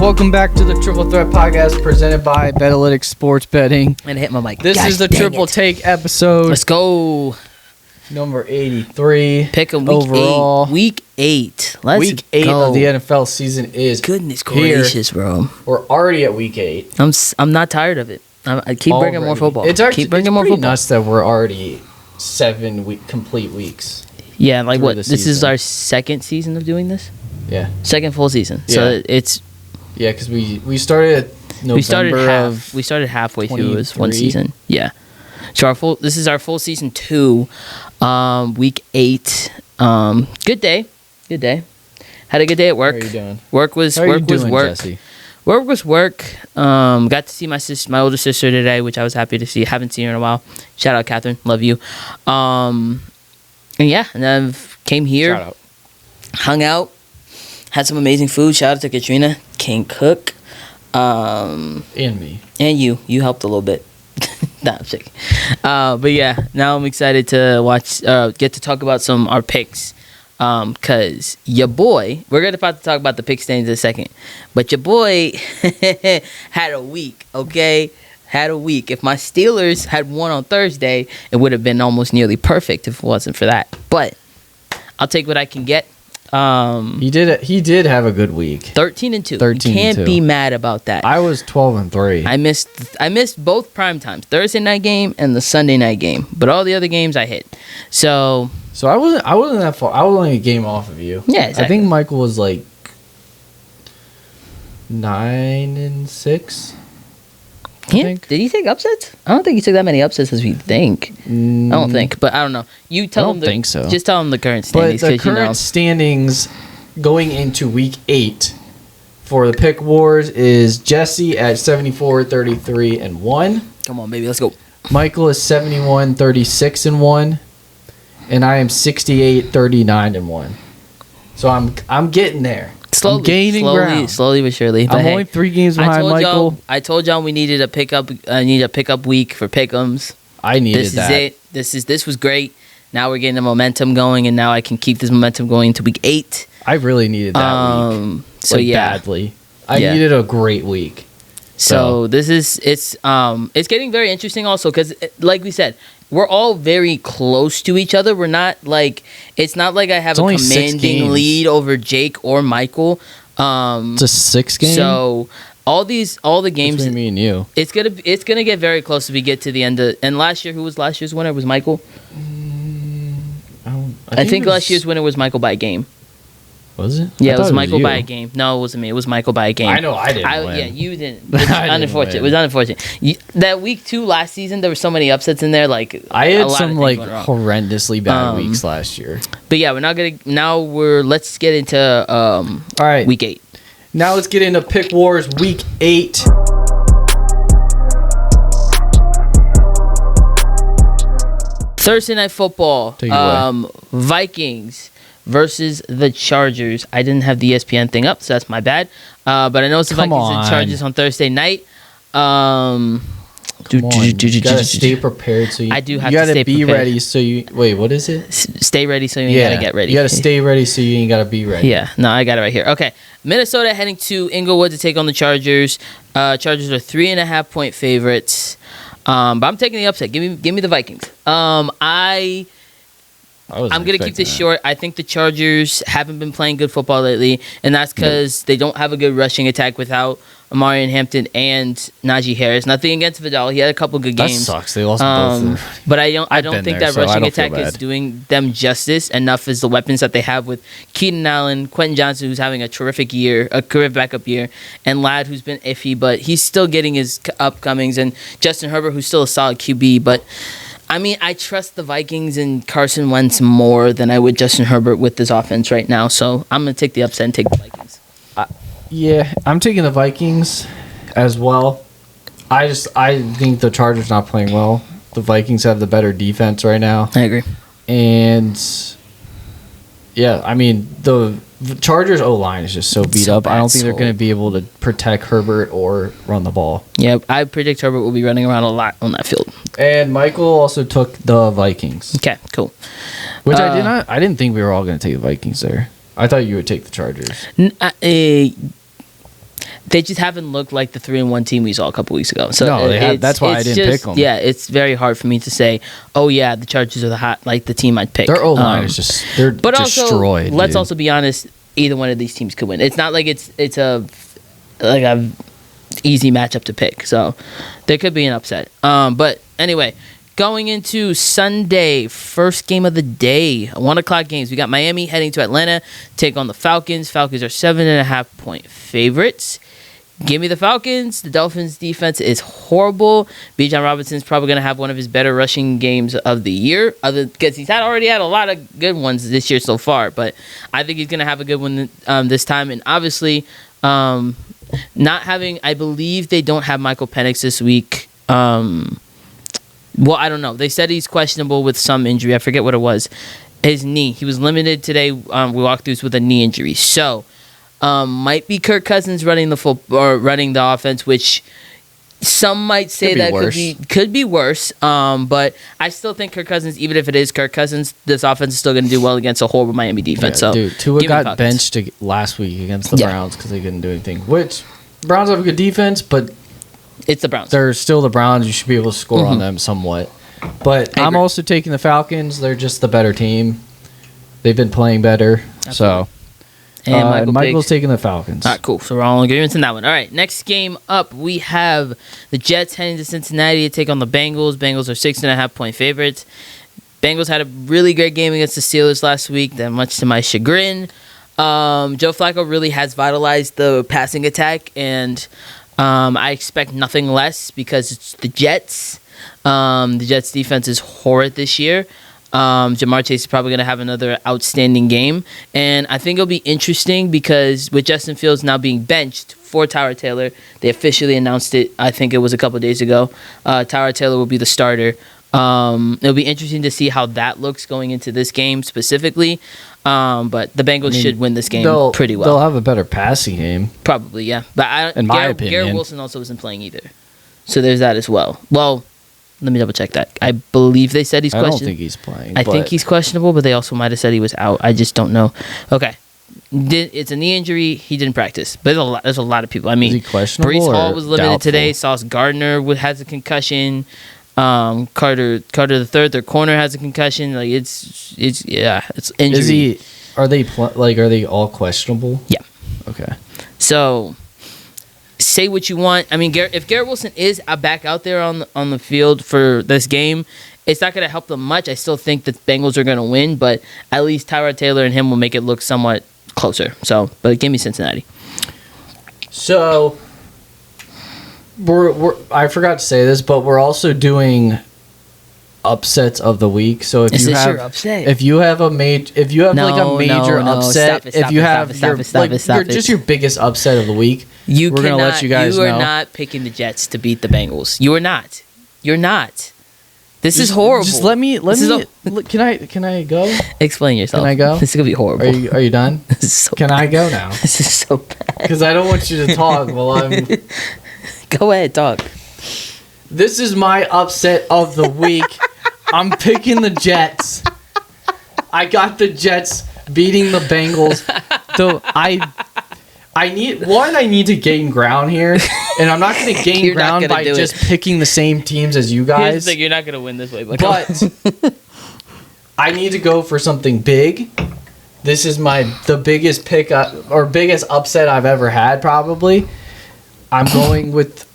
Welcome back to the Triple Threat Podcast presented by Betalytics Sports Betting. And hit my mic. This is the Triple Take episode. Let's go. Number 83. Pick 'em overall. Week 8. Let's Week 8 go. of the NFL season is Goodness here. gracious, bro. We're already at week 8. I'm not tired of it. I keep bringing more Already. football. It's actually keep bringing more pretty football. nuts that we're already 7 complete weeks. Yeah, like through what? the This is season. our second season of doing this. Yeah. Second full season. So Yeah. it's Yeah, because we started at November we started halfway through this one 23. season. Yeah. So this is our full season 2, week 8. Good day. Had a good day at work. How are you doing? Work was How are you work was doing, work. Jesse? Work was work. Got to see my older sister today, which I was happy to see. Haven't seen her in a while. Shout out, Catherine. Love you. And yeah, and then came here, Shout out. hung out, had some amazing food. Shout out to Katrina, King Cook, And me. and you helped a little bit. Nah, I'm sick. But yeah, now I'm excited to get to talk about our picks. Cause your boy, we're about to talk about the pick standings in a second, but your boy had a week, okay? Had a week. If my Steelers had won on Thursday, it would have been almost nearly perfect if it wasn't for that. But I'll take what I can get. He did have a good week. 13-2. 13-2. You can't be mad about that. I was 12-3. I missed both prime times, Thursday night game and the Sunday night game, but all the other games I hit. So I wasn't that far. I was only a game off of you. Yeah, exactly. I think Michael was like 9-6. think. Did he take upsets? I don't think he took that many upsets as we think. I don't think, but I don't know. You tell him. think so. Just tell him the current But standings. the 'Cause you know. current standings going into week 8 for the pick wars is Jesse at 74-33-1. Come on, baby, let's go. Michael is 71-36-1, and I am 68-39-1. So I'm getting there. Slowly, I'm gaining ground. slowly but surely. But I'm hey, only 3 games behind Michael. I told y'all we needed a pickup. I need a pickup week for pick'ems. I needed This that. is it. This was great. Now we're getting the momentum going, and now I can keep this momentum going into week 8. I really needed that week. So like, yeah, badly. I Yeah. needed a great week. So it's getting very interesting also because like we said, we're all very close to each other. We're not like it's not like I have It's a only 6 commanding games. lead over Jake or Michael. It's a 6 game. So all the games Between me and you. it's gonna get very close as we get to the end of. And last year, who was last year's winner? It was Michael. I think last year's winner was Michael by a game. Was it? Yeah, I it thought was Michael you. by a game. No, it wasn't me. It was Michael by a game. I know I didn't win. Yeah, you didn't. I It's didn't unfortunate. win. It was unfortunate. That week 2 last season, there were so many upsets in there. Like I a had lot of some things like went wrong. horrendously bad weeks last year. But yeah, we're not gonna. Let's get into All right. week 8. Now let's get into Pick Wars week 8. Thursday night football. Take it away. Vikings versus the Chargers. I didn't have the ESPN thing up, so that's my bad. But I know it's the Come Vikings and on. Chargers on Thursday night. Come on, you gotta stay prepared. So I do have you to gotta stay be prepared. ready. So you wait. What is it? Stay ready so you ain't gotta get ready. You gotta stay ready. So you ain't gotta be ready. Yeah, no, I got it right here. Okay, Minnesota heading to Inglewood to take on the Chargers. Chargers are 3.5-point favorites. But I'm taking the upset. Give me the Vikings. I'm gonna keep this short. I think the Chargers haven't been playing good football lately, and that's because they don't have a good rushing attack without Amarian Hampton and Najee Harris. Nothing against Vidal. He had a couple good That games. sucks. They lost both. Of them. But I don't been think there, that so I rushing don't feel attack is bad. doing them justice enough as the weapons that they have with Keenan Allen, Quentin Johnson, who's having a terrific year, a career backup year, and Ladd, who's been iffy, but he's still getting his upcomings, and Justin Herbert, who's still a solid QB. But I mean, I trust the Vikings and Carson Wentz more than I would Justin Herbert with this offense right now. So I'm gonna take the upset and take the Vikings. Yeah, I'm taking the Vikings as well. I think the Chargers not playing well. The Vikings have the better defense right now, I agree. and yeah, I mean the Chargers O-line is just so beat So up. I don't think they're bad, going to be able to protect Herbert or run the ball. Yeah, I predict Herbert will be running around a lot on that field. And Michael also took the Vikings, Okay, cool. which I didn't think we were all going to take the Vikings there. I thought you would take the Chargers. They just haven't looked like the 3-1 team we saw a couple weeks ago. So No, that's why I didn't pick them. Yeah, it's very hard for me to say, oh yeah, the Chargers are the team I'd pick. Their O-line is just they're but destroyed. Also, let's dude. also be honest. Either one of these teams could win. It's not like it's a easy matchup to pick. So there could be an upset. But anyway, going into Sunday, first game of the day, 1:00 games. We got Miami heading to Atlanta, take on the Falcons. Falcons are 7.5-point favorites. Give me the Falcons. The Dolphins' defense is horrible. Bijan Robinson's probably going to have one of his better rushing games of the year, because he's already had a lot of good ones this year so far. But I think he's going to have a good one this time. And obviously, not having, I believe they don't have Michael Penix this week. Well, I don't know. They said he's questionable with some injury. I forget what it was. His knee. He was limited today. We walked through with a knee injury. So. Might be Kirk Cousins running running the offense, which some might say could be worse. But I still think Kirk Cousins, even if it is Kirk Cousins, this offense is still going to do well against a horrible Miami defense. Yeah, so, dude, Tua got benched last week against the Browns because they couldn't do anything. Which Browns have a good defense, but it's the Browns. They're still the Browns. You should be able to score on them somewhat. But I'm also taking the Falcons. They're just the better team. They've been playing better. Absolutely. So. And Michael's taking the Falcons. All right, cool. So we're all in agreement in that one. All right, next game up, we have the Jets heading to Cincinnati to take on the Bengals. Bengals are 6.5-point favorites. Bengals had a really great game against the Steelers last week, much to my chagrin. Joe Flacco really has vitalized the passing attack, and I expect nothing less because it's the Jets. The Jets' defense is horrid this year. Jamar Chase is probably going to have another outstanding game. And I think it'll be interesting because with Justin Fields now being benched for Tyrod Taylor, they officially announced it, I think it was a couple of days ago. Tyrod Taylor will be the starter. It'll be interesting to see how that looks going into this game specifically. But the Bengals should win this game pretty well. They'll have a better passing game. Probably, yeah. But in my opinion. Garrett Wilson also isn't playing either. So there's that as well. Well, let me double check that. I believe they said he's questionable. I don't think he's playing. I think he's questionable, but they also might have said he was out. I just don't know. Okay. It's a knee injury. He didn't practice. But there's a lot of people. I mean, is he questionable Breece Hall was limited doubtful? today. Sauce Gardner has a concussion. Carter the third, their corner, has a concussion. Like it's injury. Are they all questionable? Yeah. Okay. So say what you want. I mean, if Garrett Wilson is back out there on the field for this game, it's not going to help them much. I still think the Bengals are going to win, but at least Tyrod Taylor and him will make it look somewhat closer. So, but give me Cincinnati. So, I forgot to say this, but we're also doing upsets of the week. So if your upset? If you have a major upset, your biggest upset of the week, we're gonna let you guys know. You are not picking the Jets to beat the Bengals. You are not. You're not. This is horrible. Just let me. Can I go? Explain yourself. Can I go? This is gonna be horrible. Are you done? This is so Can bad. I go now? This is so bad. Because I don't want you to talk while I'm. Go ahead, talk. This is my upset of the week. I'm picking the Jets. I got the Jets beating the Bengals. So I need to gain ground here, and I'm not going to gain ground by just picking the same teams as you guys. Here's the thing, you're not going to win this way, but I need to go for something big. This is the biggest pick or biggest upset I've ever had, probably. I'm going with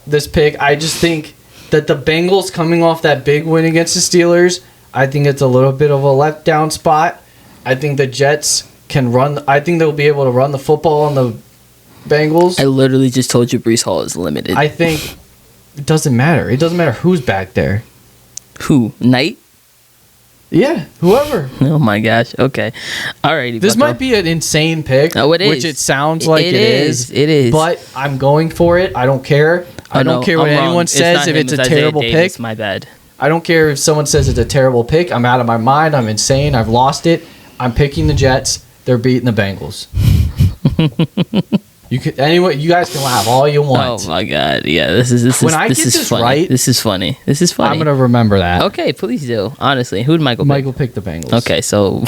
this pick. I just think that the Bengals coming off that big win against the Steelers, I think it's a little bit of a letdown spot. I think the Jets can run. I think they'll be able to run the football on the Bengals. I literally just told you Breece Hall is limited. I think it doesn't matter. It doesn't matter who's back there. Who? Knight? Yeah, whoever. Oh my gosh. Okay. Alrighty. This might be an insane pick. Oh, it is. Which it sounds like it is. It is. But I'm going for it. I don't care. I don't care what anyone says if it's a terrible pick. My bad. I don't care if someone says it's a terrible pick. I'm out of my mind. I'm insane. I've lost it. I'm picking the Jets. They're beating the Bengals. You guys can laugh all you want. Oh my god. Yeah, this is funny. Right, this is funny. I'm gonna remember that. Okay, please do. Honestly, who did Michael pick? Michael picked the Bengals. Okay, so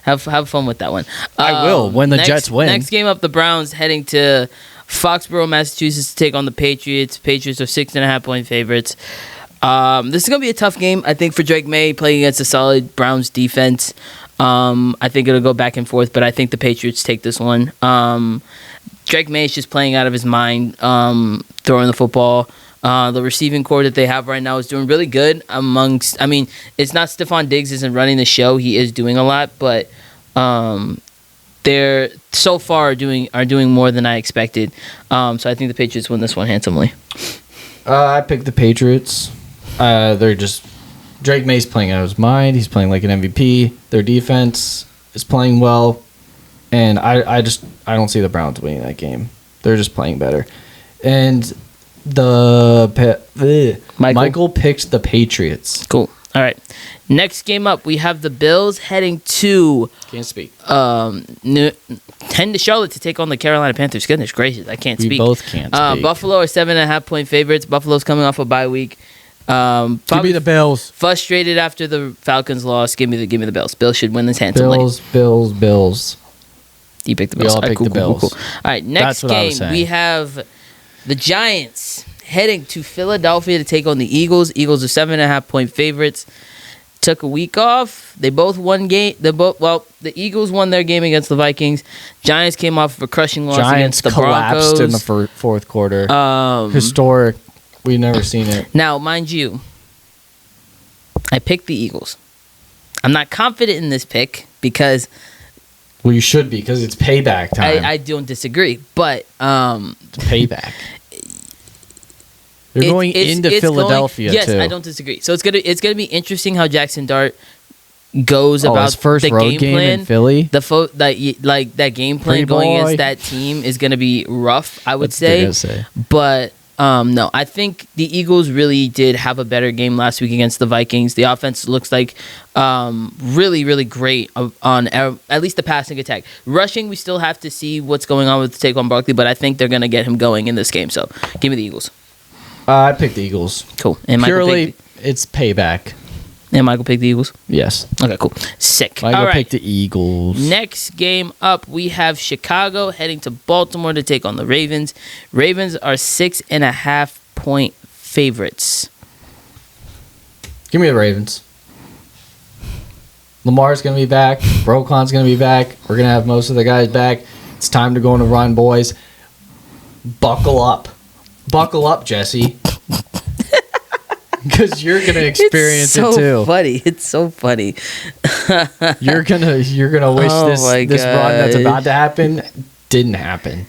have fun with that one. I will when the Jets win. Next game up, the Browns heading to Foxborough, Massachusetts to take on the Patriots. Patriots are 6.5-point favorites. This is going to be a tough game, I think, for Drake May playing against a solid Browns defense. I think it'll go back and forth, but I think the Patriots take this one. Drake May is just playing out of his mind, throwing the football. The receiving core that they have right now is doing really good amongst. I mean, it's not Stephon Diggs isn't running the show; he is doing a lot, but they're so far are doing more than I expected. So I think the Patriots win this one handsomely. I picked the Patriots. They're just Drake May's playing out of his mind. He's playing like an MVP. Their defense is playing well, and I don't see the Browns winning that game. They're just playing better, and Michael picked the Patriots. Cool. All right. Next game up, we have the Bills heading to Can't speak. heading to Charlotte to take on the Carolina Panthers. Goodness gracious, I can't We speak. both can't speak. Buffalo are 7.5-point favorites. Buffalo's coming off a bye week. Give Probably me the Bills. frustrated after the Falcons loss. Give me the Bills. Bills should win this handsomely. Bills. You picked the We Bills. all picked the Bills. All right, next That's what I was game saying. we have the Giants heading to Philadelphia to take on the Eagles. Eagles are 7.5-point favorites. Took a week off. They both won game. The Eagles won their game against the Vikings. Giants came off of a crushing loss Giants against the collapsed Broncos. in the fourth quarter. Historic. We've never seen it. Now, mind you, I picked the Eagles. I'm not confident in this pick because Well, you should be because it's payback time. I don't disagree. But It's payback. They're going into Philadelphia yes, too. I don't disagree. So it's gonna be interesting how Jackson Dart goes about his first the road game plan. in Philly. That game plan Pretty going boy. against that team is gonna be rough, I would That's what they're say. gonna say. But no, I think the Eagles really did have a better game last week against the Vikings. The offense looks like really, really great on at least the passing attack. Rushing, we still have to see what's going on with Saquon Barkley, but I think they're gonna get him going in this game. So give me the Eagles. I picked the Eagles. Cool. And Purely, it's payback. Michael picked the Eagles. Yes. Okay, cool. Sick. Michael All right. picked the Eagles. Next game up, we have Chicago heading to Baltimore to take on the Ravens. Ravens are 6.5-point favorites. Give me the Ravens. Lamar's going to be back. Brocon's going to be back. We're going to have most of the guys back. It's time to go on a run, boys. Buckle up. Buckle up, Jesse. Because you're going to experience it's so it too. Funny. It's so funny. You're gonna wish Oh this my run that's gosh. about to happen didn't happen.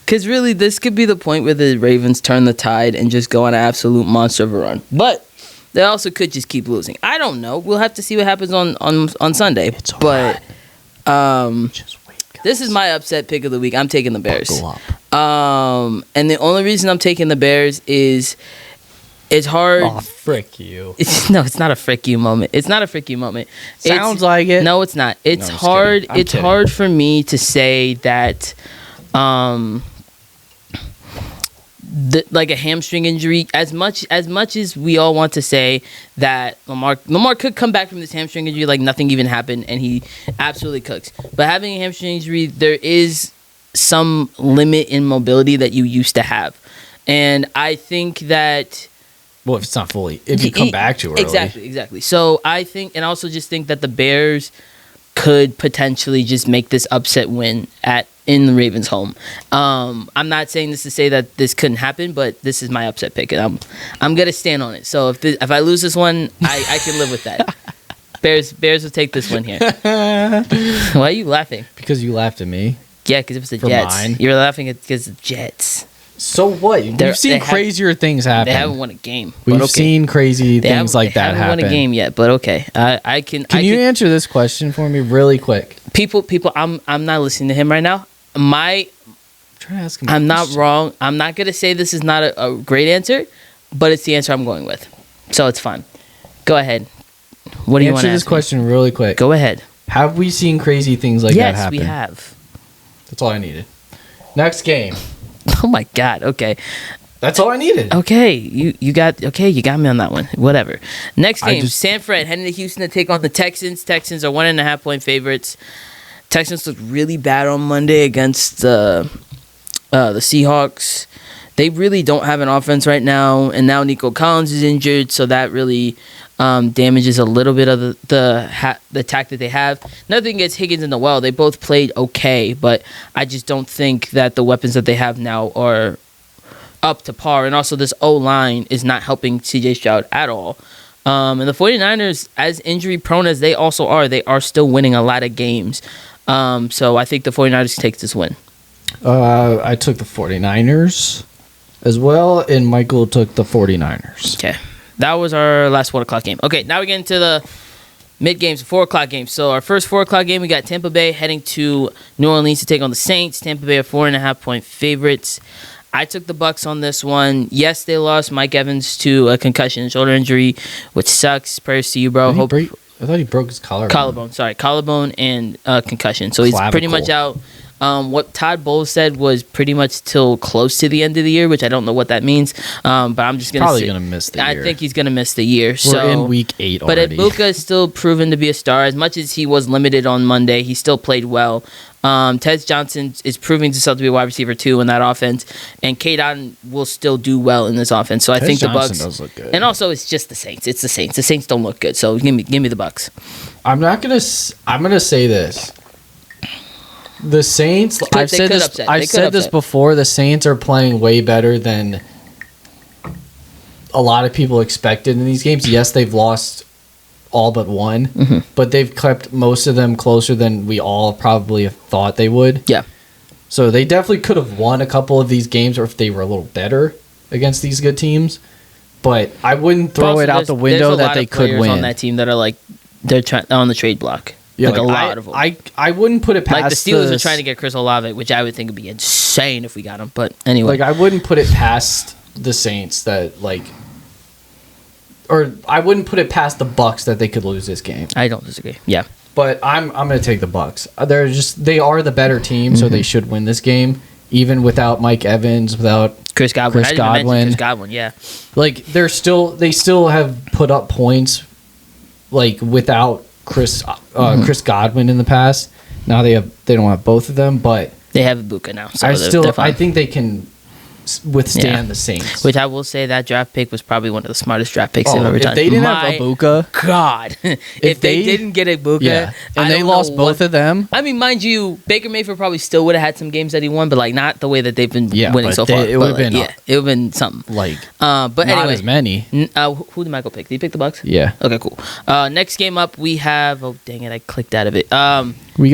Because really, this could be the point where the Ravens turn the tide and just go on an absolute monster of a run. But they also could just keep losing. I don't know. We'll have to see what happens on Sunday. It's all but Just wait. this is my upset pick of the week. I'm taking the Bears. Buckle up. And the only reason I'm taking the Bears is it's hard. Oh, frick you. No, it's not a frick you moment. It's not a frick you moment. Sounds like it. No, it's not. It's No, I'm just hard. kidding. I'm It's kidding. hard for me to say that, like a hamstring injury. As much as we all want to say that Lamar could come back from this hamstring injury like nothing even happened, and he absolutely cooks. But having a hamstring injury, there is some limit in mobility that you used to have, and I think that. Well, if it's not fully, if you come back too early. Exactly. So I think, and I also just think that the Bears could potentially just make this upset win in the Ravens' home. I'm not saying this to say that this couldn't happen, but this is my upset pick, and I'm gonna stand on it. So if I lose this one, I can live with that. Bears will take this one here. Why are you laughing? Because you laughed at me. Yeah, because it was the For Jets. mine? You're laughing because of Jets. So what? They're- We've seen they have- crazier things happen. They haven't won a game. We've but okay. seen crazy They things like that haven't happen. won a game yet, but okay. I can. Can you answer this question for me really quick? People. I'm not listening to him right now. I'm trying to ask him. a I'm not question. wrong. I'm not gonna say this is not a great answer, but it's the answer I'm going with, so it's fine. Go ahead. What do you want Answer to this ask me? question really quick. Go ahead. Have we seen crazy things like that Yes, happen? we have. That's all I needed. Next game. Oh my God. Okay. That's all I needed. Okay. You got me on that one. Whatever. Next I game. just- San Fran heading to Houston to take on the Texans. Texans are 1.5-point favorites. Texans looked really bad on Monday against the Seahawks. They really don't have an offense right now, and now Nico Collins is injured, so that really damages a little bit of the attack that they have. Nothing against Higgins and Noel. They both played okay, but I just don't think that the weapons that they have now are up to par. And also, this O-line is not helping C.J. Stroud at all. And the 49ers, as injury-prone as they also are, they are still winning a lot of games. So I think the 49ers take this win. I took the 49ers as well, and Michael took the 49ers. Okay. That was our last 1 o'clock game. Okay, now we get into the mid-games, 4 o'clock games. So our first 4 o'clock game, we got Tampa Bay heading to New Orleans to take on the Saints. Tampa Bay are 4.5-point favorites. I took the Bucs on this one. Yes, they lost Mike Evans to a concussion, shoulder injury, which sucks. Prayers to you, bro. I thought he broke his collarbone. Collarbone and concussion. So he's pretty much out. What Todd Bowles said was pretty much till close to the end of the year, which I don't know what that means. But I'm just gonna probably gonna miss the year. I think he's gonna miss the year. We're in week 8 already. But Ibuka is still proven to be a star. As much as he was limited on Monday, he still played well. Tez Johnson is proving himself to be a wide receiver too in that offense, and Kadon will still do well in this offense. So I think the Bucs does look good. And also, it's just the Saints. It's the Saints. The Saints don't look good. So give me the Bucs. I'm gonna say this. The Saints. I've said this before. The Saints are playing way better than a lot of people expected in these games. Yes, they've lost all but one, but they've kept most of them closer than we all probably thought they would. Yeah. So they definitely could have won a couple of these games, or if they were a little better against these good teams. But I wouldn't throw it out the window that they could win on that team that are like they're on the trade block. Yeah, like a lot of them. I wouldn't put it past like the Steelers are trying to get Chris Olave, which I would think would be insane if we got him. But anyway, like I wouldn't put it past the Saints that or I wouldn't put it past the Bucs that they could lose this game. I don't disagree. Yeah, but I'm going to take the Bucs. They are the better team, so they should win this game, even without Mike Evans, without Chris Godwin. Chris Godwin, yeah. Like they still have put up points, like without Chris Godwin in the past. Now they don't have both of them, but they have Ibuka now. So I think they can withstand the Saints. Which I will say that draft pick was probably one of the smartest draft picks they've ever done. If they didn't have Ibuka, God, if they didn't get Ibuka, and they lost both of them. I mean, mind you, Baker Mayfield probably still would have had some games that he won, but like not the way that they've been winning so far. It would have been, it would have been something. Like, but not anyway, as many. Who did Michael pick? Did he pick the Bucs? Yeah. Okay, cool. Next game up, we have. Oh dang it! I clicked out of it. We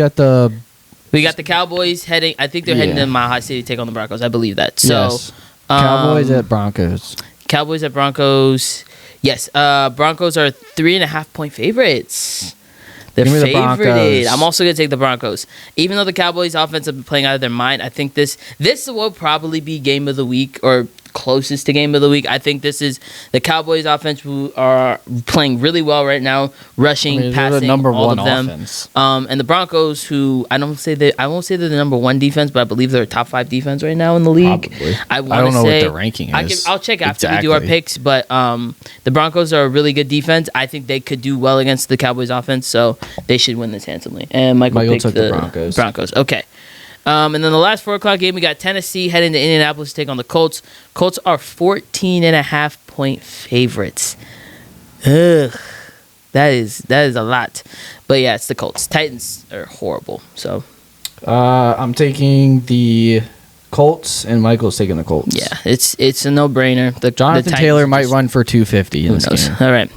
got the Cowboys heading. I think they're heading to Mile High City to take on the Broncos. I believe that. So. Yes. Cowboys at Broncos. Cowboys at Broncos. Yes. Broncos are 3.5-point favorites. They're favored. I'm also going to take the Broncos. Even though the Cowboys offense have been playing out of their mind, I think this will probably be game of the week or closest to game of the week. I think this is the Cowboys offense who are playing really well right now, rushing, passing, number all one of them. Offense. And the Broncos, who I won't say they're the number one defense, but I believe they're a top 5 defense right now in the league. Probably. I don't know what their ranking is. I'll check after we do our picks, but the Broncos are a really good defense. I think they could do well against the Cowboys offense, so they should win this handsomely. And Michael picked took the Broncos. Broncos. Okay. And then the last 4 o'clock game, we got Tennessee heading to Indianapolis to take on the Colts. Colts are 14.5-point favorites. Ugh, that is a lot. But yeah, it's the Colts. Titans are horrible. So, I'm taking the Colts, and Michael's taking the Colts. Yeah, it's a no-brainer. Jonathan Taylor might run for 250 in this game. All right,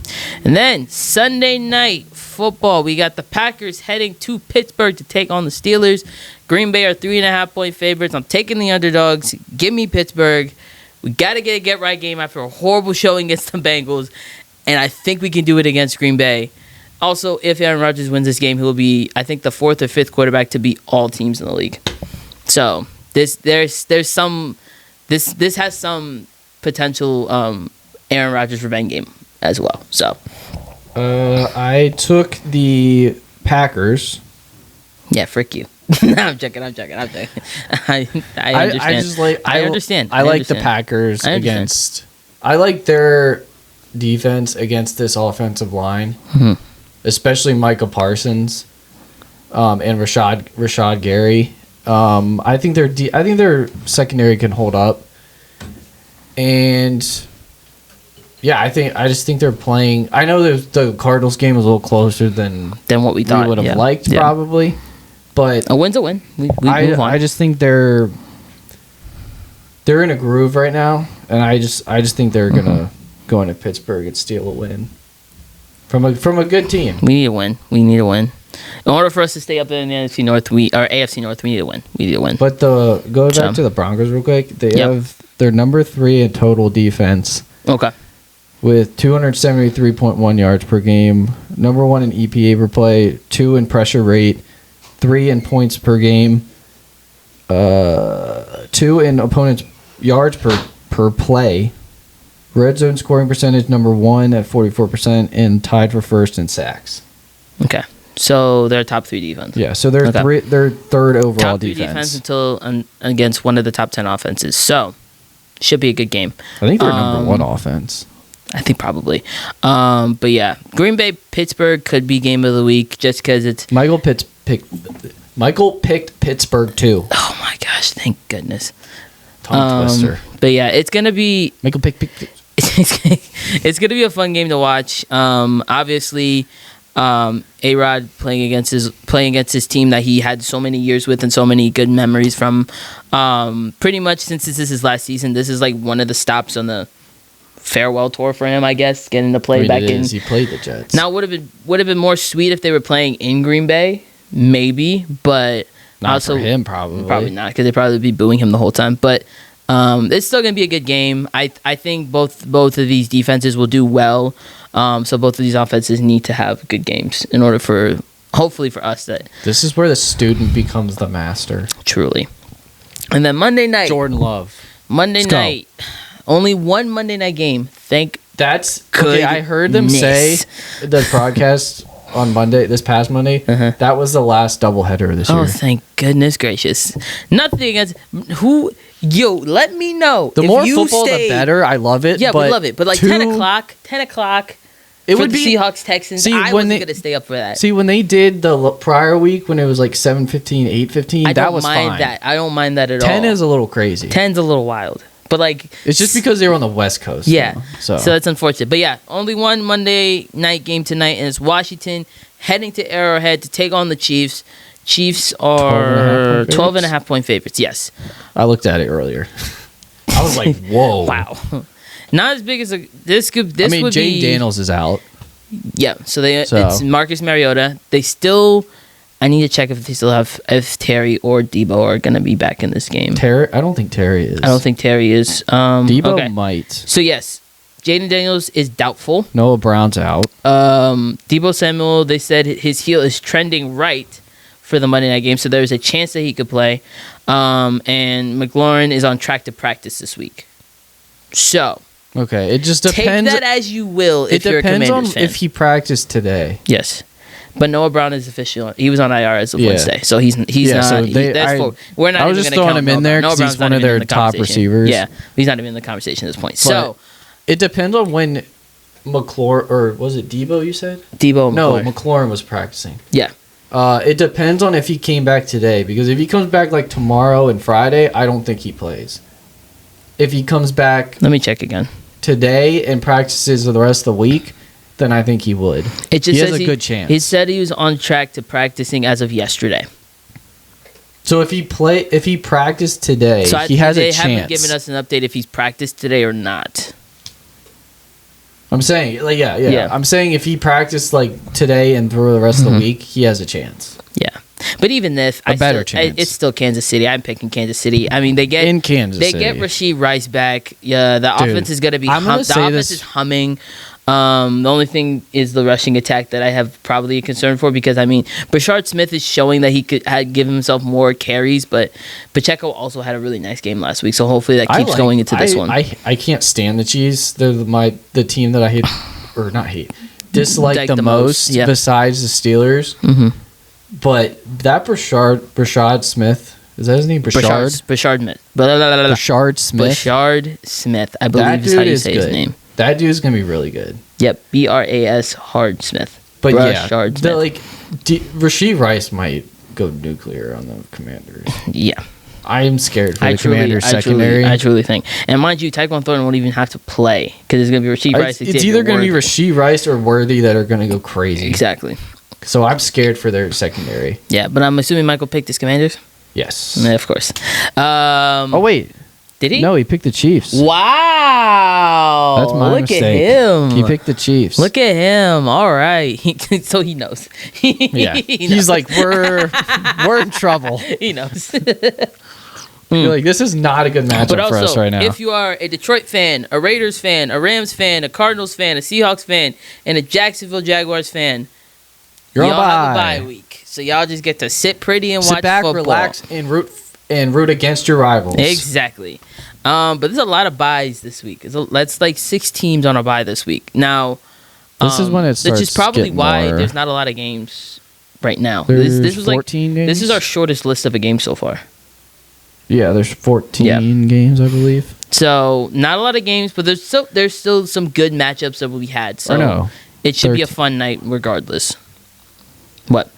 and then Sunday night football, we got the Packers heading to Pittsburgh to take on the Steelers. Green Bay are 3.5-point favorites. I'm taking the underdogs. Give me Pittsburgh. We got to get a get-right game after a horrible showing against the Bengals, and I think we can do it against Green Bay. Also, if Aaron Rodgers wins this game, he will be, I think, the 4th or 5th quarterback to beat all teams in the league. So this has some potential Aaron Rodgers revenge game as well. So I took the Packers. Yeah, frick you. No, I'm joking. I understand. I like the Packers against. I like their defense against this offensive line, especially Micah Parsons, and Rashad Gary. I think their secondary can hold up, and yeah, I just think they're playing. I know the Cardinals game was a little closer than what we thought. We would have liked probably, but a win's a win. We move on. I just think they're in a groove right now, and I just think they're gonna go into Pittsburgh and steal a win from a good team. We need a win. In order for us to stay up in the AFC North, we need a win. We need a win. But go back to the Broncos real quick. They're number 3 in total defense. Okay. With 273.1 yards per game, number 1 in EPA per play, 2 in pressure rate, 3 in points per game, 2 in opponents' yards per play. Red zone scoring percentage number 1 at 44% and tied for first in sacks. Okay. So they're top 3 defense. Yeah, so they're third overall top 3 defense. until against one of the top 10 offenses. So should be a good game. I think they're number 1 offense. I think probably. But yeah, Green Bay Pittsburgh could be game of the week just because it's Michael picked Pittsburgh too. Oh my gosh! Thank goodness. Tongue twister. But yeah, it's gonna be Michael picked. It's gonna be a fun game to watch. Obviously, A-Rod playing against his team that he had so many years with and so many good memories from. Pretty much since this is his last season, this is like one of the stops on the farewell tour for him, I guess, getting to play back in. He played the Jets. Now would have been more sweet if they were playing in Green Bay, maybe, but not also for him probably. Probably not, because they'd probably be booing him the whole time. But it's still gonna be a good game. I think both of these defenses will do well. So both of these offenses need to have good games in order for hopefully for us that this is where the student becomes the master. Truly. And then Monday night, Jordan Love. Monday night. Only one Monday night game. That's okay. I heard them say the broadcast on Monday, this past Monday, that was the last doubleheader of this year. Oh, thank goodness gracious! Nothing against who. Yo, let me know. The more football, the better. I love it. Yeah, we love it. But like 10 o'clock. It would be Seahawks Texans. I wasn't gonna stay up for that. See, when they did the prior week when it was like 7:15, 8:15, that was fine. I don't mind that at all. 10 is a little crazy. 10's a little wild. But like it's just because they were on the West Coast. Yeah. So that's unfortunate. But yeah, only one Monday night game tonight, and it's Washington heading to Arrowhead to take on the Chiefs. Chiefs are 12.5 point favorites. Yes. I looked at it earlier. I was like, whoa. Wow. Not as big as this would be. Jay Daniels is out. Yeah. So it's Marcus Mariota. They still. I need to check if Terry or Debo are going to be back in this game. I don't think Terry is. Debo might. So yes, Jaden Daniels is doubtful. Noah Brown's out. Debo Samuel, they said his heel is trending right for the Monday night game, so there's a chance that he could play. And McLaurin is on track to practice this week. So okay, it just depends. Take that as you will. If you're a Commanders fan. It depends on if he practiced today. Yes. But Noah Brown is official. He was on IR as of Wednesday, so he's not. So we're not. I was just throwing him in there because he's one of their top receivers. Yeah, he's not even in the conversation at this point. So it depends on when McLaurin or was it Debo? You said Debo. No, McLaurin was practicing. Yeah. It depends on if he came back today, because if he comes back like tomorrow and Friday, I don't think he plays. If he comes back, let me check again today and practices the rest of the week, then I think he would. It just has a good chance. He said he was on track to practicing as of yesterday. So if he practiced today, he has a chance. They haven't given us an update if he's practiced today or not. I'm saying, yeah. I'm saying if he practiced like today and through the rest of the week, he has a chance. Yeah, but even if chance, it's still Kansas City. I'm picking Kansas City. I mean, they get Rashee Rice back. Yeah, the offense is gonna be. The offense is humming. The only thing is the rushing attack that I have probably a concern for, because I mean, Brashard Smith is showing that he could give himself more carries, but Pacheco also had a really nice game last week, so hopefully that keeps going into this one. I can't stand the Chiefs. They're the team that I hate, or not hate, dislike the most besides the Steelers. Mm-hmm. But that Brashard Smith, is that his name? Brashard Smith. Brashard Smith. Brashard Smith. I believe is how you say his name. That dude's gonna be really good. Yep, Bras Hard Smith. But Rashee Rice might go nuclear on the Commanders. Yeah. I am scared for the Commanders secondary. I truly think. And mind you, Tyquan Thornton won't even have to play because it's going to be Rashee Rice. It's either going to be Rashee Rice or Worthy that are going to go crazy. Exactly. So I'm scared for their secondary. Yeah, but I'm assuming Michael picked his Commanders? Yes. Yeah, of course. Oh, wait. Did he? No, he picked the Chiefs. Wow. That's my mistake. Look at him. He picked the Chiefs. Look at him. All right. So he knows. Yeah. He's like, we're in trouble. He knows. You're like, this is not a good matchup But also, for us right now. if you are a Detroit fan, a Raiders fan, a Rams fan, a Cardinals fan, a Seahawks fan, and a Jacksonville Jaguars fan, You're on y'all have a bye. bye week. So y'all just get to sit pretty and sit watch back, football. relax, and root against your rivals. Exactly. But there's a lot of buys this week. That's like 6 teams on a buy this week. Now, This is when it starts which is probably getting why more. there's not a lot of games right now. There's This was 14 games? This is our shortest list of a game so far. Yeah, there's 14 games, I believe. So not a lot of games, but there's still some good matchups that we had. So Or no, it should be a 13. fun night regardless. What?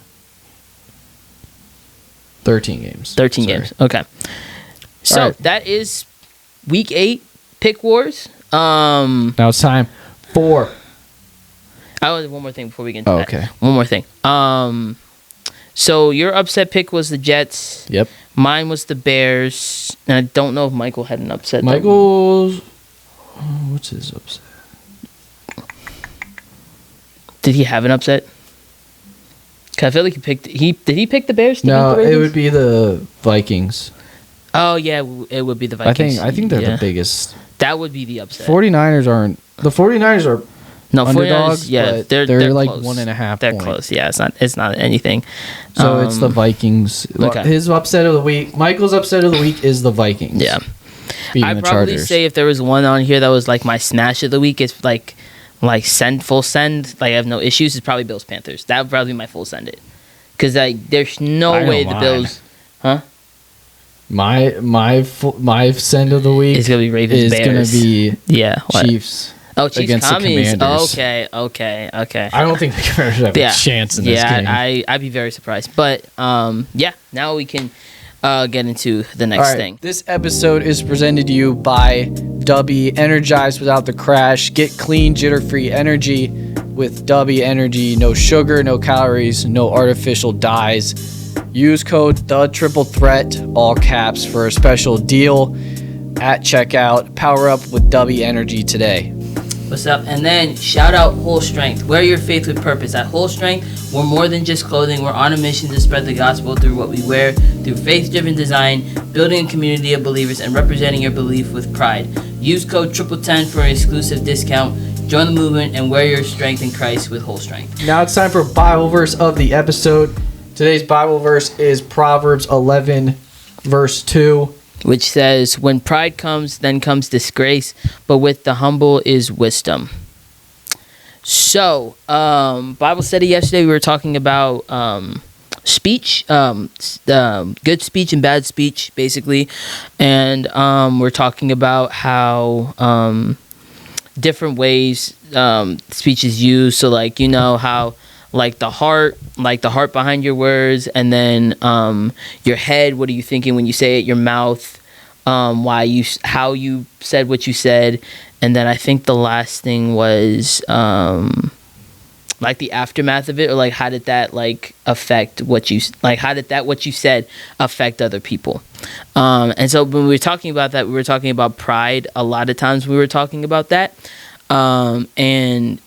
13 games. 13 Sorry. games. Okay. So All right. that is week 8 pick wars. Now it's time for... One more thing before we get into Oh, that. okay. One more thing. So your upset pick was the Jets. Yep. Mine was the Bears. And I don't know if Michael had an upset. Michael's... what's his upset? Did he have an upset? 'Cause I feel like did he pick the Bears? To No, beat the it Ravens? would be the Vikings. Oh yeah, it would be the Vikings. I think they're Yeah. the biggest. That would be the upset. 49ers aren't... The 49ers are No, 49ers, underdogs, yeah, but they're like close. 1.5 They're point. close. Yeah, it's not anything. So it's the Vikings. okay. His upset of the week, Michael's upset of the week is the Vikings. Yeah. beating I'd the probably Chargers. say if there was one on here that was like my smash of the week, it's like full send. Like I have no issues. It's probably Bills Panthers. That would probably be my full send it. Because there's no I know way the mine. Bills, huh? My send of the week It's gonna be Ravens is Bears. gonna be Yeah. What? Chiefs. Oh, Chiefs against the Commies. Commanders. Okay. I don't think the Commanders have a chance in this game. Yeah, I'd be very surprised. But yeah, now we can get into the next All right, thing. this episode is presented to you by Dubby. Energized without the crash. Get clean, jitter-free energy with Dubby Energy. No sugar, no calories, no artificial dyes. Use code THETRIPLETHREAT, all caps, for a special deal at checkout. Power up with Dubby Energy today. What's up? And then shout out Whole Strength. Wear your faith with purpose. At Whole Strength, we're more than just clothing. We're on a mission to spread the gospel through what we wear, through faith-driven design, building a community of believers, and representing your belief with pride. Use code TRIPLE10 for an exclusive discount. Join the movement and wear your strength in Christ with Whole Strength. Now it's time for Bible verse of the episode. Today's Bible verse is Proverbs 11, verse 2. Which says, when pride comes, then comes disgrace, but with the humble is wisdom. So, Bible study yesterday, we were talking about speech, good speech and bad speech, basically. And we're talking about how different ways speech is used. So, like, you know, how like the heart behind your words, and then your head, what are you thinking when you say it, your mouth, how you said what you said, and then I think the last thing was like the aftermath of it, or like how did that like affect what you said affect other people. And so when we were talking about that, we were talking about pride. A lot of times we were talking about that, and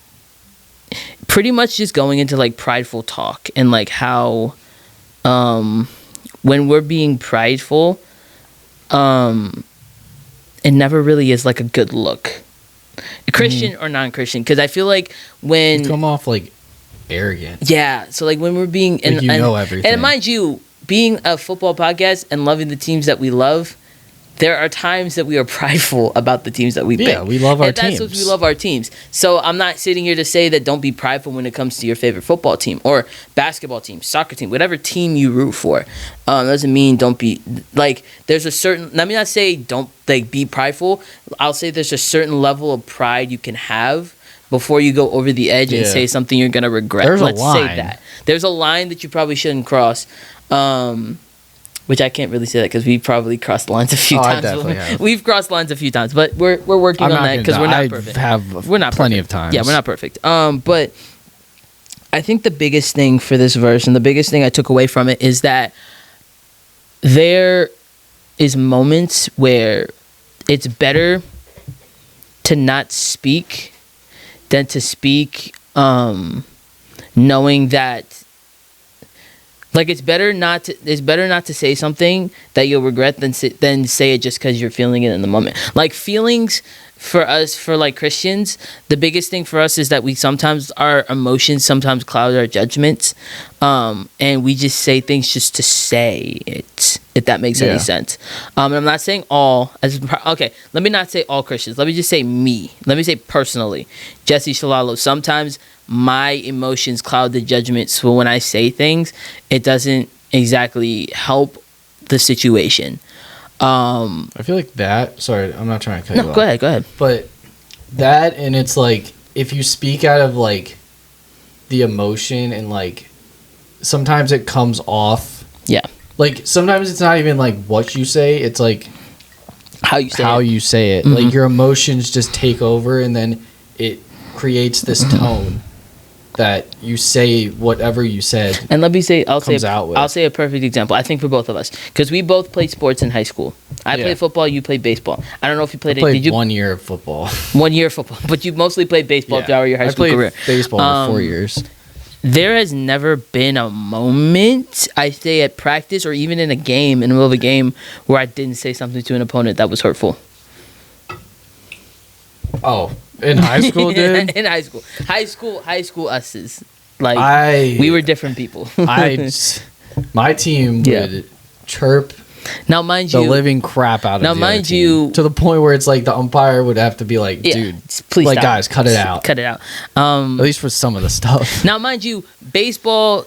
pretty much just going into like prideful talk, and like how when we're being prideful, it never really is like a good look, Christian or non-Christian, because I feel like when You come off like arrogant. yeah, so like when we're being Like you know everything. and mind you, being a football podcast and loving the teams that we love, there are times that we are prideful about the teams that we pick. Yeah, we love our and that's teams. what we love our teams. So I'm not sitting here to say that don't be prideful when it comes to your favorite football team or basketball team, soccer team, whatever team you root for. Doesn't mean don't be like. There's a certain. Let me not say don't like be prideful. I'll say there's a certain level of pride you can have, before you go over the edge and Yeah. say something you're gonna regret. There's a Let's say line. that. There's a line that you probably shouldn't cross. Which I can't really say that because we probably crossed lines a few Oh, I times. definitely have. We've crossed lines a few times, but we're working on that because we're not perfect. have We're not plenty perfect. of times. Yeah, we're not perfect. But I think the biggest thing for this verse and the biggest thing I took away from it is that there is moments where it's better to not speak than to speak knowing that it's better not to say something that you'll regret than say it just because you're feeling it in the moment. Like feelings for us, for like Christians, the biggest thing for us is that we sometimes our emotions sometimes cloud our judgments, and we just say things just to say it. If that makes any sense. And I'm not saying all okay. Let me not say all Christians. Let me just say me. Let me say personally, Jesse Shalalo. Sometimes my emotions cloud the judgment, so when I say things, it doesn't exactly help the situation. I feel like that. Sorry, I'm not trying to cut you No, off. go ahead. But that, and it's like if you speak out of like the emotion, and like sometimes it comes off. Yeah. Like sometimes it's not even like what you say; it's like How you say how it. you say it. Mhm. Like your emotions just take over, and then it creates this tone that you say whatever you said. And let me say, I'll Comes out with. say a perfect example. I think for both of us, because we both played sports in high school. I Yeah. played football. You played baseball. I don't know if you played I it. played Did you 1 year of football. 1 year of football? But you mostly played baseball throughout your high school I played career. baseball for 4 years. There has never been a moment, I say at practice or even in a game, in the middle of a game, where I didn't say something to an opponent that was hurtful. Oh, in high school, dude. In high school us's. Like, I we were different people. My team Yeah. would chirp Now, mind the you, living crap out of Now, the mind other team, you- to the point where it's like the umpire would have to be like, yeah, dude, please like, stop. guys, cut it out. Cut it out. At least for some of the stuff. Now, mind you, baseball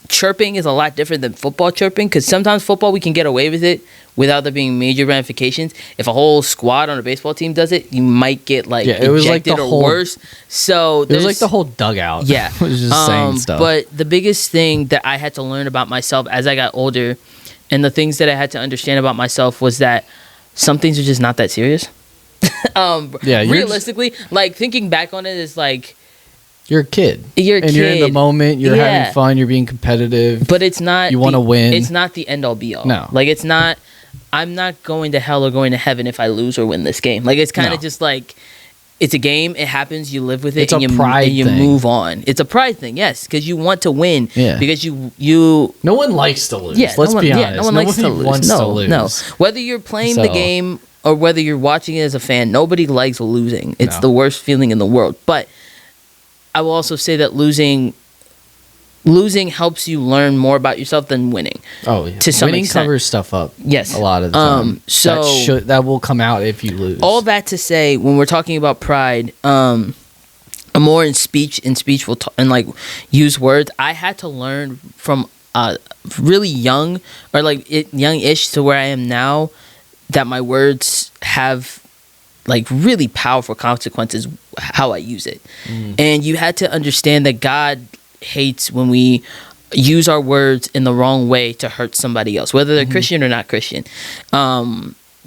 chirping is a lot different than football chirping because sometimes football we can get away with it without there being major ramifications. If a whole squad on a baseball team does it, you might get like Yeah, it was like ejected the or whole- worse. So It was like there's- the whole dugout. Yeah. was just saying stuff. But the biggest thing that I had to learn about myself as I got older and the things that I had to understand about myself was that some things are just not that serious. Yeah, you're realistically, like thinking back on it is like you're a kid. you're a and kid, you're in the moment. You're Yeah. having fun. You're being competitive. but it's not You wanna win. It's not the end all be all. No. Like it's not I'm not going to hell or going to heaven if I lose or win this game. Like it's kind of No. just like it's a game. It happens. You live with it. It's and a you, pride and you thing. move on. It's a pride thing, yes, because you want to win. Yeah. Because you no one likes to lose. yeah. Let's no one, be honest. Yeah, no one likes to lose. wants no, to lose. no. Whether you're playing the So- game or whether you're watching it as a fan, nobody likes losing. It's No. the worst feeling in the world. But I will also say that losing helps you learn more about yourself than winning. Oh, yeah. To some Winning extent. covers stuff up. Yes. A lot of the time. So- that will come out if you lose. All that to say, when we're talking about pride, more in speech we'll and like use words. I had to learn from really young or like young-ish to where I am now that my words have like really powerful consequences how I use it. And you had to understand that God hates when we use our words in the wrong way to hurt somebody else, whether they're Christian or not Christian.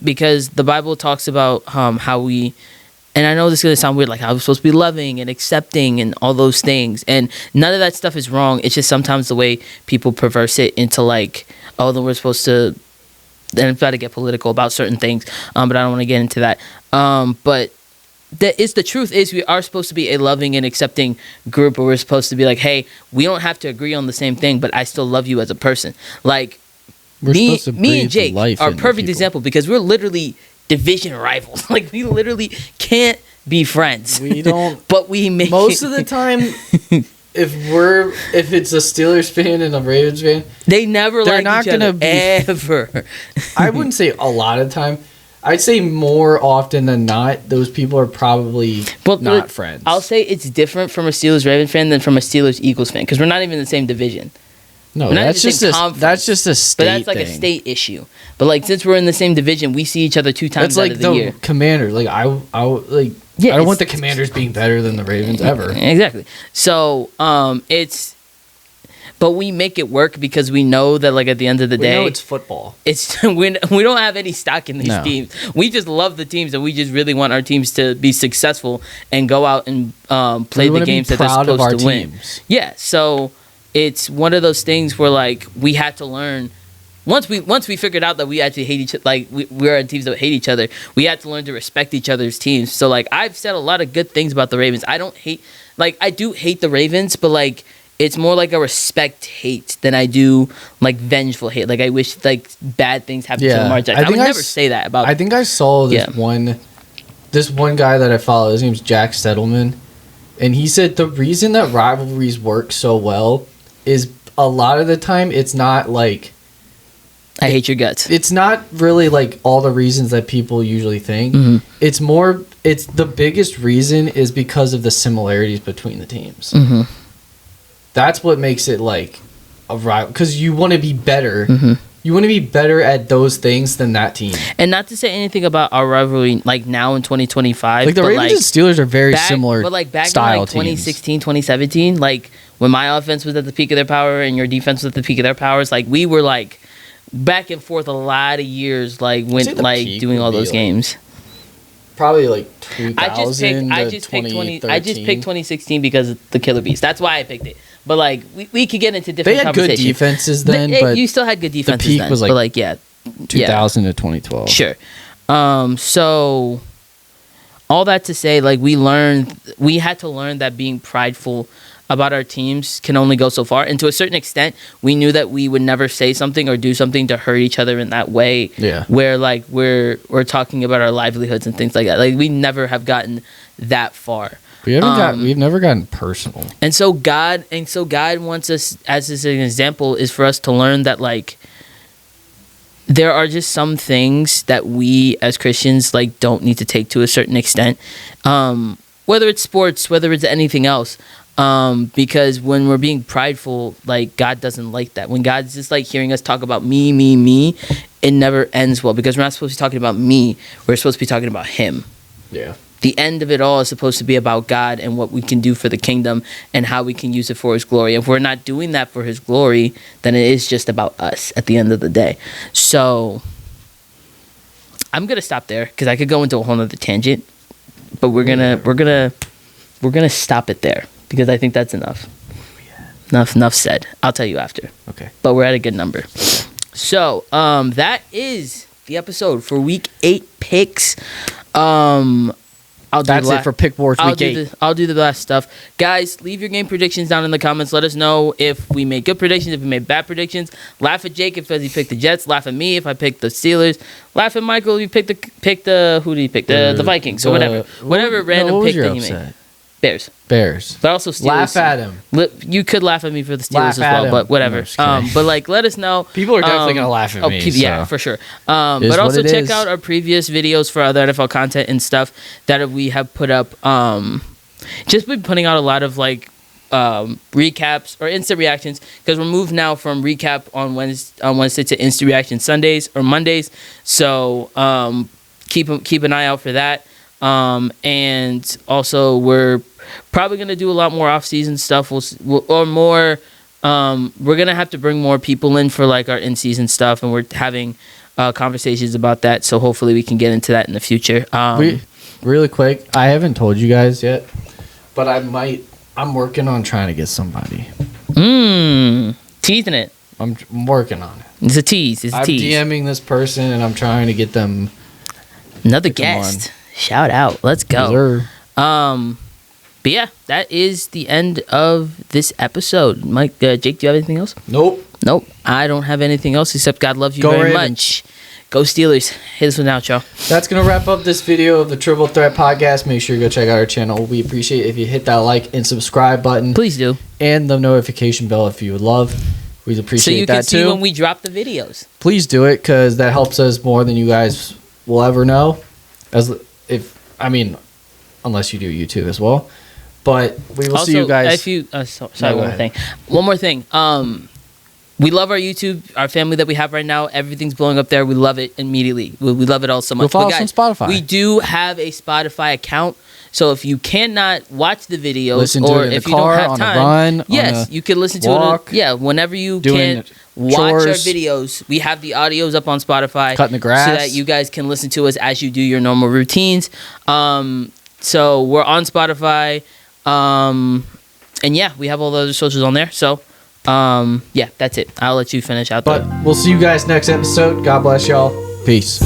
Because the Bible talks about how we, and I know this is going to sound weird, like how we're supposed to be loving and accepting and all those things. And none of that stuff is wrong. It's just sometimes the way people perverse it into like, oh, then we're supposed to, and I'm about to get political about certain things, but I don't want to get into that. But that is the truth is we are supposed to be a loving and accepting group where we're supposed to be like, hey, we don't have to agree on the same thing, but I still love you as a person. Like We're me supposed to and breathe Jake life are a into perfect people. example because we're literally division rivals. Like we literally can't be friends. We don't. But we make Most of the time, if it's a Steelers fan and a Ravens fan, they never They're like not each other gonna be- ever. I wouldn't say a lot of time. I'd say more often than not, those people are probably But not friends. I'll say it's different from a Steelers Ravens fan than from a Steelers Eagles fan because we're not even in the same division. No, We're not in that's the just same a conference, that's just a state But that's like thing. a state issue. But like since we're in the same division, we see each other 2 times That's out like of the year. Commanders. Like I like. Yeah, I don't want the it's- Commanders being better than the Ravens ever. Exactly. So it's, but we make it work because we know that like at the end of the We know day, it's football. it's we don't have any stock in these No. teams. We just love the teams and we just really want our teams to be successful and go out and play We the wanna be games that they're proud of supposed to our win. teams. Yeah. So it's one of those things where like we had to learn. Once we figured out that we actually hate each other, like we're on teams that hate each other, we had to learn to respect each other's teams. So like I've said a lot of good things about the Ravens. I don't hate, like I do hate the Ravens, but like it's more like a respect hate than I do like vengeful hate. Like I wish like bad things happened to Yeah. Lamar Jackson. I would never say that about. I think I saw this one guy that I follow. His name's Jack Settleman, and he said the reason that rivalries work so well is a lot of the time it's not like. I hate your guts. It's not really like all the reasons that people usually think. Mhm. It's the biggest reason is because of the similarities between the teams. Mm-hmm. That's what makes it like a rival, because you want to be better. Mm-hmm. You want to be better at those things than that team. And not to say anything about our rivalry like now in 2025. Like the but, Ravens and Steelers are very back, similar but like back style in like 2016, 2017, like when my offense was at the peak of their power and your defense was at the peak of their powers, like we were like back and forth a lot of years, like say when the like peak doing would all be, those like, games. Probably like 2000 I to just picked 2013. I just picked 2016 because of the Killer Beast. That's why I picked it. But like we could get into They different had good conversations. defenses then, The- but you still had good defenses peak then. was, like, but like yeah, 2000 to 2012. Sure. So all that to say, like we had to learn that being prideful about our teams can only go so far. And to a certain extent, we knew that we would never say something or do something to hurt each other in that way. Yeah. Where like we're talking about our livelihoods and things like that. Like we never have gotten that far. We've never gotten personal. And so God wants us, as an example, is for us to learn that like there are just some things that we as Christians like don't need to take to a certain extent, whether it's sports, whether it's anything else, because when we're being prideful, like God doesn't like that. When God's just like hearing us talk about me, it never ends well because we're not supposed to be talking about me. We're supposed to be talking about Him. Yeah. The end of it all is supposed to be about God and what we can do for the kingdom and how we can use it for His glory. If we're not doing that for His glory, then it is just about us at the end of the day. So I'm gonna stop there because I could go into a whole nother tangent, but we're gonna stop it there because I think that's enough. Enough said. I'll tell you after. Okay. But we're at a good number. So that is the episode for week 8 picks. That's it for Pick Wars Week 8. I'll do the last stuff. Guys, leave your game predictions down in the comments. Let us know if we made good predictions, if we made bad predictions. Laugh at Jake if he picked the Jets. Laugh at me if I picked the Steelers. Laugh at Michael if you picked the who did he pick? The Vikings or whatever. Whatever random pick that he made. Bears. But also Steelers. Laugh at him. You could laugh at me for the Steelers Laugh as at well, him. but whatever. No, just kidding. But like, let us know. People are definitely gonna laugh at me, Yeah, so. for sure. Is But what also it check is. out our previous videos for other NFL content and stuff that we have put up. Just been putting out a lot of like recaps or instant reactions because we're moved now from recap on Wednesday to instant reaction Sundays or Mondays. So keep an eye out for that. And also we're probably gonna do a lot more off-season stuff. We're gonna have to bring more people in for like our in-season stuff, and we're having conversations about that. So hopefully we can get into that in the future. Really quick, I haven't told you guys yet, but I'm working on trying to get somebody. Teasing it. I'm working on it. It's a tease. I'm DMing this person and I'm trying to get them. Another Get them guest. Shout out. Let's go. Reserve. But yeah, that is the end of this episode. Mike, Jake, do you have anything else? Nope. Nope. I don't have anything else except God loves you Go very Ravens. much. Go Steelers. Hit us one out, y'all. That's going to wrap up this video of the Triple Threat Podcast. Make sure you go check out our channel. We appreciate it if you hit that like and subscribe button Please do. and the notification bell if you would love. We'd So appreciate you that can see too. when we drop the videos. Please do it because that helps us more than you guys will ever know. Unless you do YouTube as well. But we will see you guys. Sorry, No, go one more ahead. thing. we love our YouTube, our family that we have right now. Everything's blowing up there. We love it immediately. We love it all so much. Go follow But us on Spotify. we do have a Spotify account. So if you cannot watch the videos, Listen to or it in the if you car, don't have on a time, run, on yes, a you can listen to walk, it. Yeah, whenever you doing can watch our chores. videos. We have the audios up on Spotify, Cutting the grass. so that you guys can listen to us as you do your normal routines. So we're on Spotify, and yeah, we have all the other socials on there. So yeah, that's it. I'll let you finish out. But we'll see you guys next episode. God bless y'all. Peace.